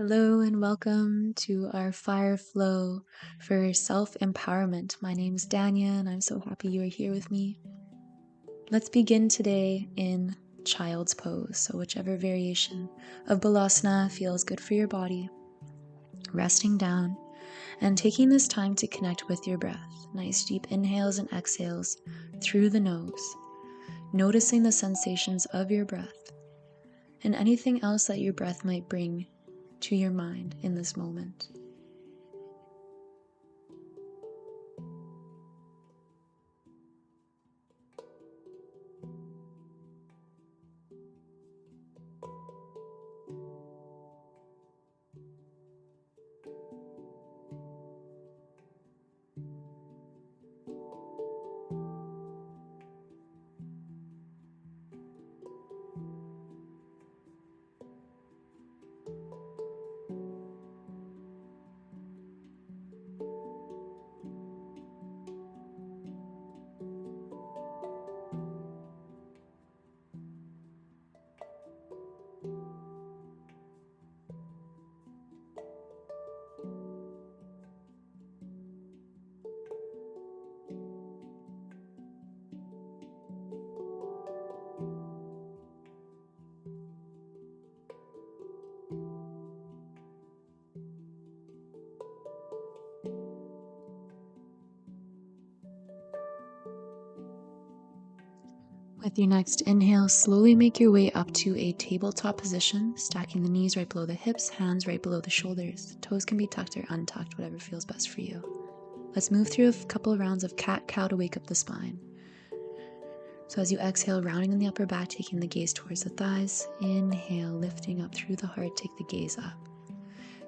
Hello and welcome to our fire flow for self-empowerment. My name's Danya and I'm so happy you are here with me. Let's begin today in child's pose. So whichever variation of balasana feels good for your body. Resting down and taking this time to connect with your breath. Nice deep inhales and exhales through the nose. Noticing the sensations of your breath and anything else that your breath might bring to your mind in this moment. With your next inhale, slowly make your way up to a tabletop position, stacking the knees right below the hips, hands right below the shoulders. Toes can be tucked or untucked, whatever feels best for you. Let's move through a couple of rounds of cat-cow to wake up the spine. So as you exhale, rounding in the upper back, taking the gaze towards the thighs. Inhale, lifting up through the heart, take the gaze up.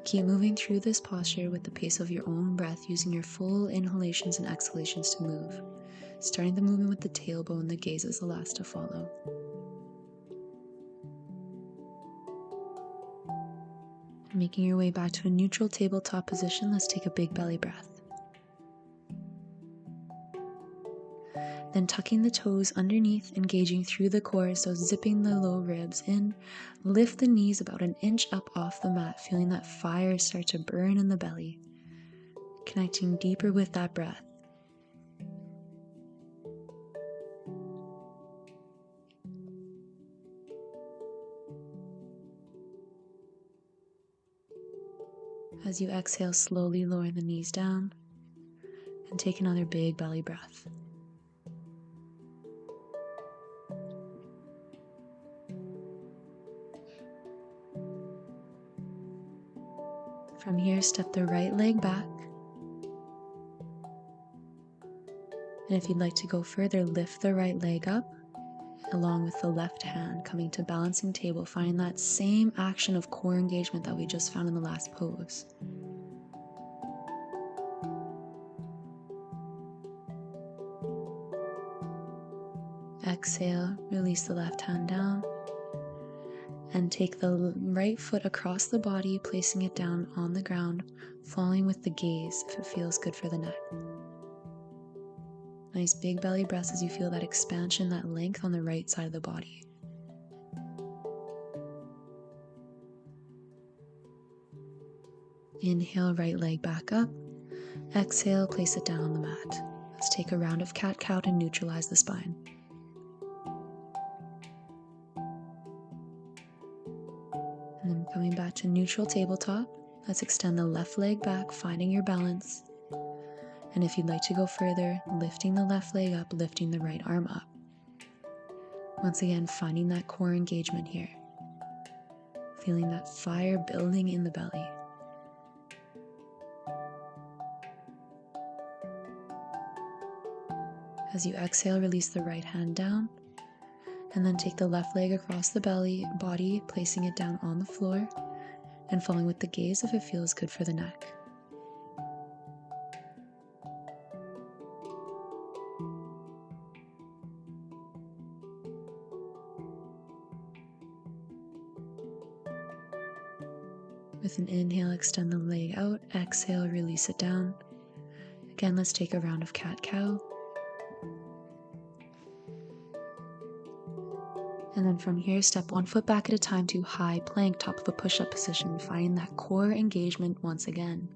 Keep moving through this posture with the pace of your own breath, using your full inhalations and exhalations to move. Starting the movement with the tailbone, the gaze is the last to follow. Making your way back to a neutral tabletop position, let's take a big belly breath. Then tucking the toes underneath, engaging through the core, so zipping the low ribs in. Lift the knees about an inch up off the mat, feeling that fire start to burn in the belly. Connecting deeper with that breath. As you exhale, slowly lower the knees down and take another big belly breath. From here, step the right leg back. And if you'd like to go further, lift the right leg up along with the left hand, coming to balancing table, finding that same action of core engagement that we just found in the last pose. Exhale, release the left hand down, and take the right foot across the body, placing it down on the ground, following with the gaze if it feels good for the neck. Nice big belly breaths as you feel that expansion, that length on the right side of the body. Inhale, right leg back up. Exhale, place it down on the mat. Let's take a round of cat-cow to neutralize the spine. And then coming back to neutral tabletop, let's extend the left leg back, finding your balance. And if you'd like to go further, lifting the left leg up, lifting the right arm up. Once again, finding that core engagement here. Feeling that fire building in the belly. As you exhale, release the right hand down. And then take the left leg across the body, placing it down on the floor. And following with the gaze if it feels good for the neck. With an inhale, extend the leg out. Exhale, release it down. Again, let's take a round of cat-cow. And then from here, step one foot back at a time to high plank, top of a push-up position. Find that core engagement once again.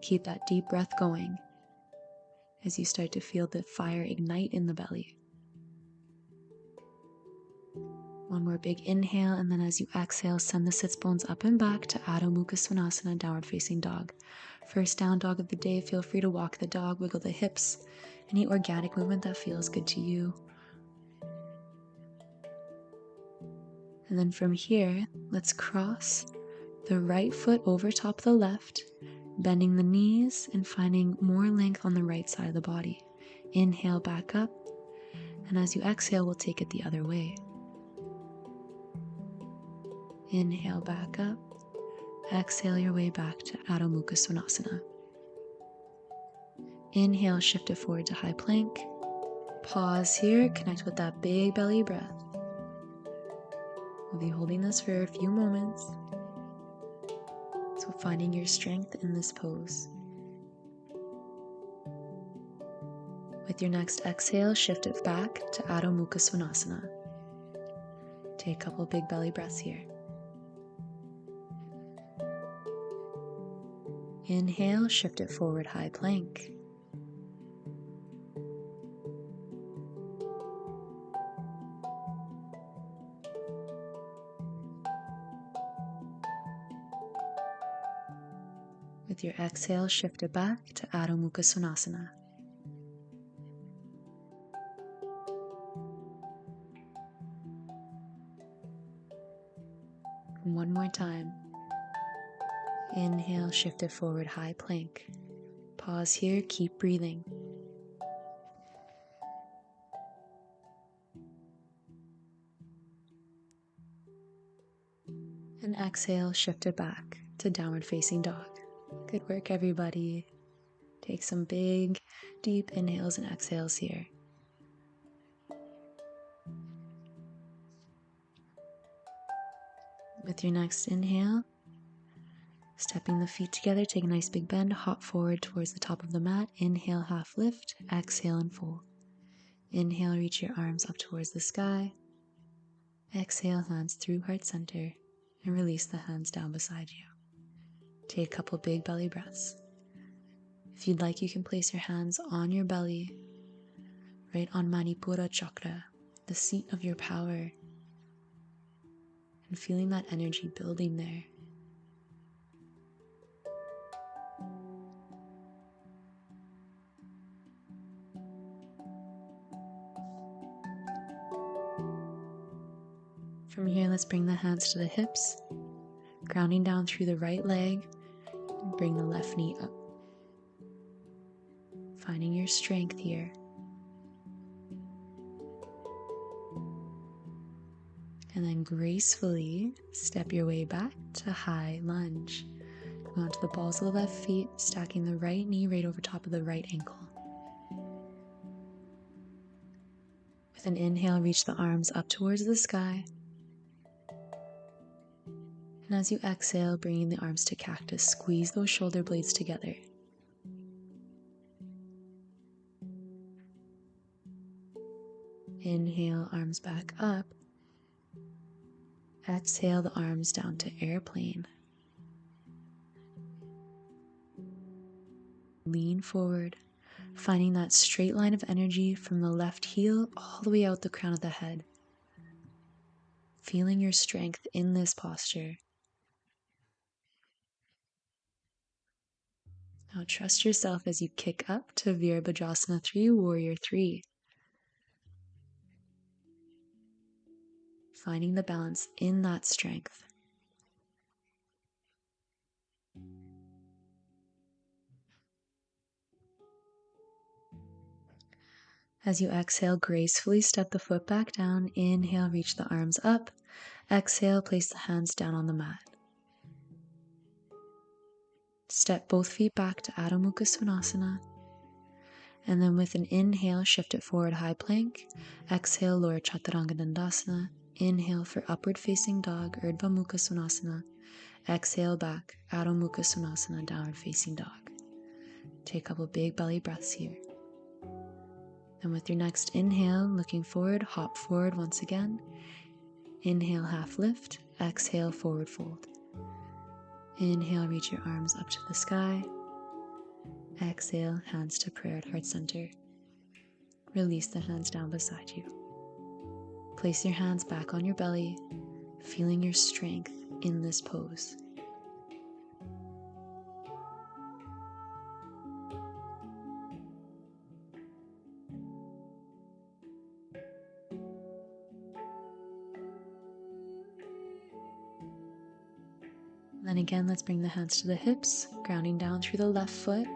Keep that deep breath going as you start to feel the fire ignite in the belly. One more big inhale, and then as you exhale, send the sits bones up and back to Adho Mukha Svanasana, downward facing dog. First down dog of the day, feel free to walk the dog, wiggle the hips, any organic movement that feels good to you. And then from here, let's cross the right foot over top of the left, bending the knees and finding more length on the right side of the body. Inhale back up, and as you exhale, we'll take it the other way. Inhale back up, exhale your way back to Adho Mukha Svanasana. Inhale, shift it forward to high plank. Pause here, connect with that big belly breath. We'll be holding this for a few moments. So finding your strength in this pose. With your next exhale, shift it back to Adho Mukha Svanasana. Take a couple big belly breaths here. Inhale, shift it forward, high plank. With your exhale, shift it back to Adho Mukha Svanasana. One more time. Inhale, shift it forward, high plank. Pause here, keep breathing. And exhale, shift it back to downward facing dog. Good work, everybody. Take some big, deep inhales and exhales here. With your next inhale, stepping the feet together, take a nice big bend, hop forward towards the top of the mat. Inhale, half lift, exhale and fold. Inhale, reach your arms up towards the sky. Exhale, hands through heart center, and release the hands down beside you. Take a couple big belly breaths. If you'd like, you can place your hands on your belly, right on Manipura chakra, the seat of your power, and feeling that energy building there. From here, let's bring the hands to the hips, grounding down through the right leg, and bring the left knee up. Finding your strength here. And then gracefully step your way back to high lunge. Go onto the balls of the left feet, stacking the right knee right over top of the right ankle. With an inhale, reach the arms up towards the sky. And as you exhale, bringing the arms to cactus, squeeze those shoulder blades together. Inhale, arms back up. Exhale, the arms down to airplane. Lean forward, finding that straight line of energy from the left heel all the way out the crown of the head. Feeling your strength in this posture. Now trust yourself as you kick up to Virabhadrasana 3, Warrior 3. Finding the balance in that strength. As you exhale, gracefully step the foot back down. Inhale, reach the arms up. Exhale, place the hands down on the mat. Step both feet back to Adho Mukha Svanasana. And then with an inhale, shift it forward, high plank. Exhale, lower Chaturanga Dandasana. Inhale for upward facing dog, Urdhva Mukha Svanasana. Exhale back, Adho Mukha Svanasana, downward facing dog. Take a couple big belly breaths here. And with your next inhale, looking forward, hop forward once again. Inhale, half lift. Exhale, forward fold. Inhale, reach your arms up to the sky. Exhale, hands to prayer at heart center. Release the hands down beside you. Place your hands back on your belly, feeling your strength in this pose. Then again, let's bring the hands to the hips, grounding down through the left foot,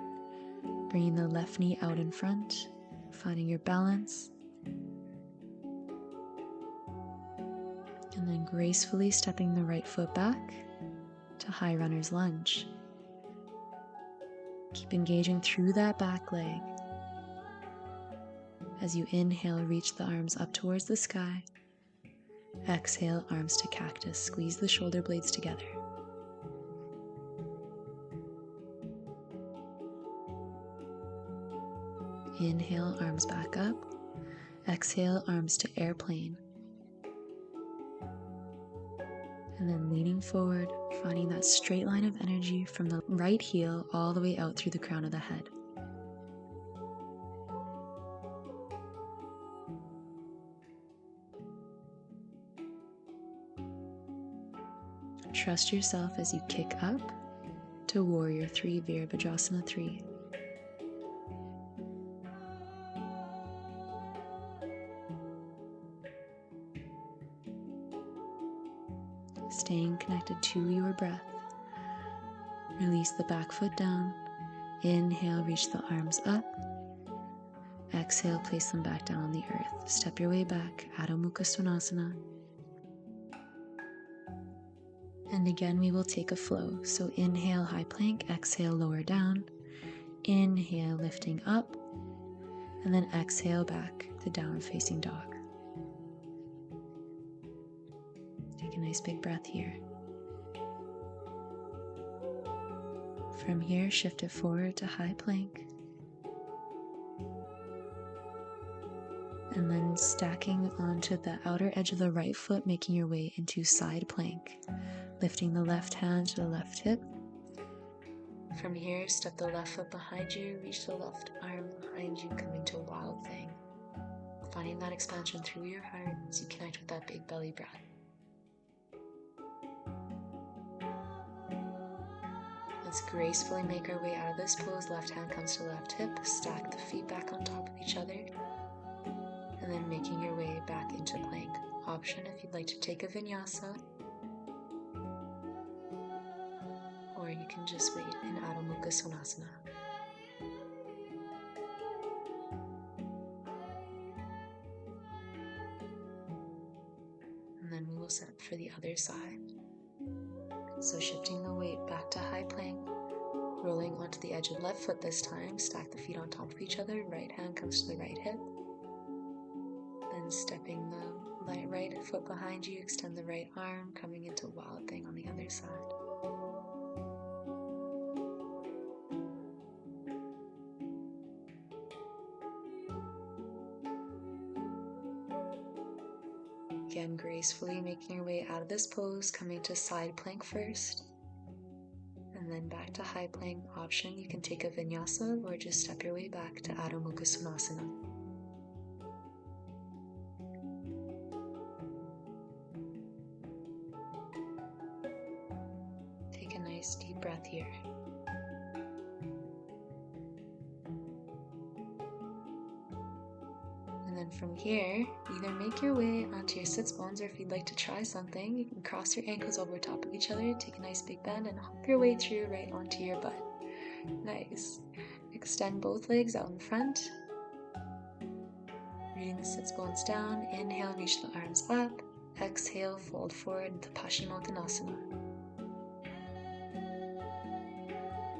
bringing the left knee out in front, finding your balance. And then gracefully stepping the right foot back to high runner's lunge. Keep engaging through that back leg. As you inhale, reach the arms up towards the sky. Exhale, arms to cactus. Squeeze the shoulder blades together. Inhale, arms back up. Exhale, arms to airplane. And then leaning forward, finding that straight line of energy from the right heel all the way out through the crown of the head. Trust yourself as you kick up to Warrior 3, Virabhadrasana 3. Staying connected to your breath. Release the back foot down. Inhale, reach the arms up. Exhale, place them back down on the earth. Step your way back, Adho Mukha Svanasana. And again, we will take a flow. So inhale, high plank. Exhale, lower down. Inhale, lifting up. And then exhale back to downward facing dog. Take a nice big breath here. From here, shift it forward to high plank. And then stacking onto the outer edge of the right foot, making your way into side plank. Lifting the left hand to the left hip. From here, step the left foot behind you, reach the left arm behind you, coming to Wild Thing. Finding that expansion through your heart as you connect with that big belly breath. Let's gracefully make our way out of this pose. Left hand comes to left hip, stack the feet back on top of each other, and then making your way back into plank. Option if you'd like to take a vinyasa, or you can just wait in Adho Mukha Svanasana. And then we will set up for the other side. So shifting the weight back to high plank, rolling onto the edge of left foot this time, stack the feet on top of each other, right hand comes to the right hip, then stepping the right foot behind you, extend the right arm, coming into Wild Thing on the other side. Again, gracefully making your way out of this pose, coming to side plank first, and then back to high plank. Option, you can take a vinyasa or just step your way back to Adho Mukha Svanasana. Take a nice deep breath here. And then from here, either make your way onto your sits bones, or if you'd like to try something, you can cross your ankles over top of each other, take a nice big bend, and hop your way through right onto your butt. Nice. Extend both legs out in front. Rooting the sits bones down. Inhale, reach the arms up. Exhale, fold forward into Paschimottanasana.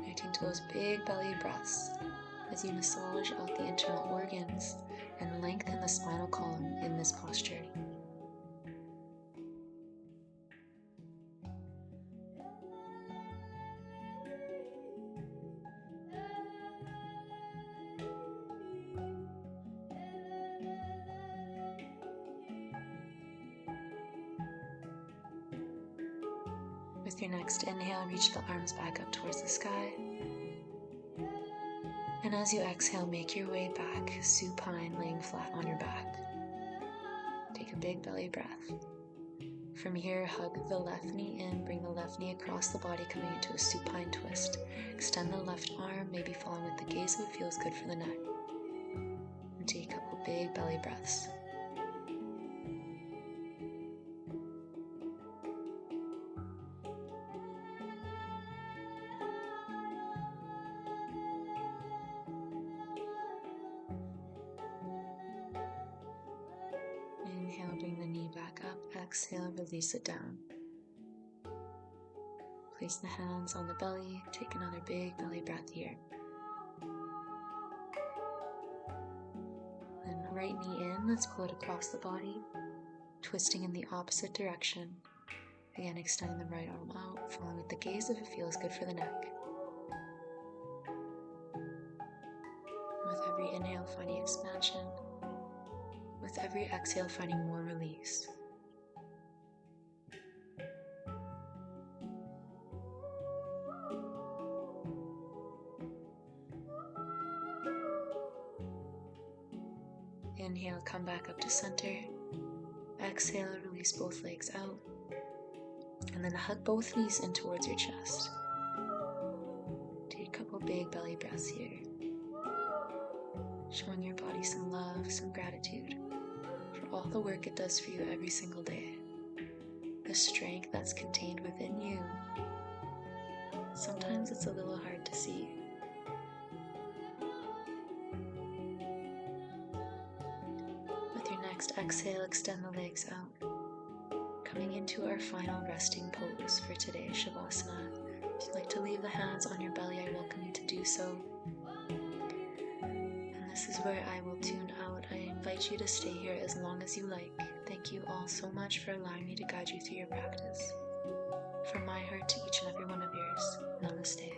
Connecting to those big belly breaths as you massage out the internal organs and lengthen the spinal column in this posture. With your next inhale, reach the arms back up towards the sky. And as you exhale, make your way back, supine, laying flat on your back. Take a big belly breath. From here, hug the left knee in, bring the left knee across the body, coming into a supine twist. Extend the left arm, maybe following with the gaze if it feels good for the neck. And take a couple big belly breaths. Inhale, bring the knee back up. Exhale, release it down. Place the hands on the belly. Take another big belly breath here. Then right knee in. Let's pull it across the body. Twisting in the opposite direction. Again, extending the right arm out. Following with the gaze if it feels good for the neck. With every inhale, finding expansion. With every exhale, finding more release. Inhale, come back up to center. Exhale, release both legs out. And then hug both knees in towards your chest. Take a couple big belly breaths here. Showing your body some love, some gratitude for all the work it does for you every single day. The strength that's contained within you. Sometimes it's a little hard to see. With your next exhale, extend the legs out. Coming into our final resting pose for today, Shavasana. If you'd like to leave the hands on your belly, I welcome you to do so. This is where I will tune out. I invite you to stay here as long as you like. Thank you all so much for allowing me to guide you through your practice. From my heart to each and every one of yours, namaste.